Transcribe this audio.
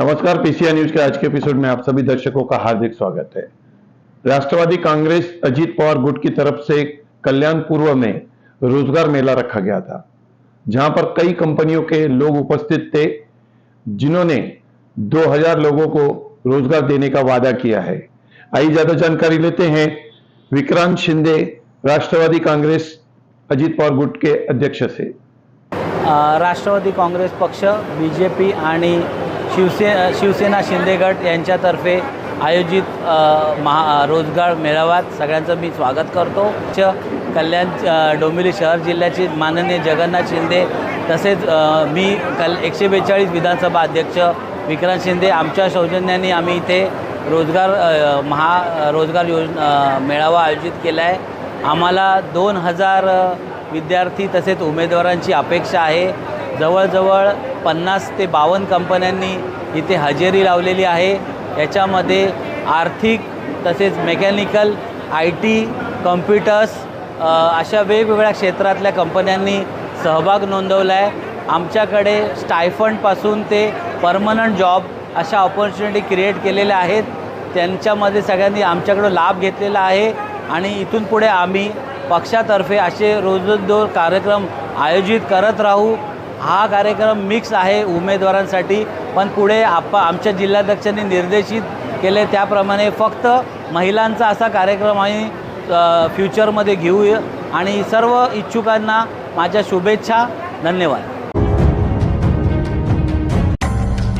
नमस्कार, PCR news के आज के episode में आप सभी दर्शकों का हार्दिक स्वागत है। राष्ट्रवादी कांग्रेस अजीत पवार गुट की तरफ से कल्याण पूर्व में रोजगार मेला रखा गया था, जहां पर कई कंपनियों के लोग उपस्थित थे, जिन्होंने 2000 लोगों को रोजगार देने का वादा किया है। आइए ज्यादा जानकारी लेते हैं विक्रांत शिंदे, राष्ट्रवादी कांग्रेस अजीत पवार गुट के अध्यक्ष से। राष्ट्रवादी काँग्रेस पक्ष, बीजेपी आणि शिवसेना शिंदे गट यांच्यातर्फे आयोजित रोजगार मेळाव्यात सगळ्यांचं मी स्वागत करतो। कल्याण डोंबिवली शहर जिल्ह्याचे माननीय जगन्नाथ शिंदे तसेच मी 142 विधानसभा अध्यक्ष विक्रांत शिंदे आमच्या सौजन्याने आम्ही इथे रोजगार योजना मेळावा आयोजित केला आहे। आम्हाला 2000 विद्यार्थी तसेच उमेदवारांची अपेक्षा आहे। जवळजवळ 50 ते 52 कंपन्यांनी इथे हजेरी लावलेली आहे। याच्यामध्ये आर्थिक तसेच मेकॅनिकल, IT, कॉम्प्युटर्स अशा वेगवेगळ्या क्षेत्रातल्या कंपन्यांनी सहभाग नोंदवला आहे। आमच्याकडे स्टायफंडपासून ते परमनंट जॉब अशा ऑपॉर्च्युनिटी क्रिएट केलेल्या आहेत। त्यांच्यामध्ये सगळ्यांनी आमच्याकडे लाभ घेतलेला आहे आणि इथून पुढे आम्ही पक्षातर्फे असे रोजंदार कार्यक्रम आयोजित करत राहू। हा कार्यक्रम मिक्स आहे उमेदवारांसाठी, पण पुढे आमच्या जिल्हाध्यक्षांनी निर्देशित केले त्याप्रमाणे फक्त महिलांचा असा कार्यक्रम आम्ही फ्युचरमध्ये घेऊ आणि सर्व इच्छुकांना माझ्या शुभेच्छा। धन्यवाद।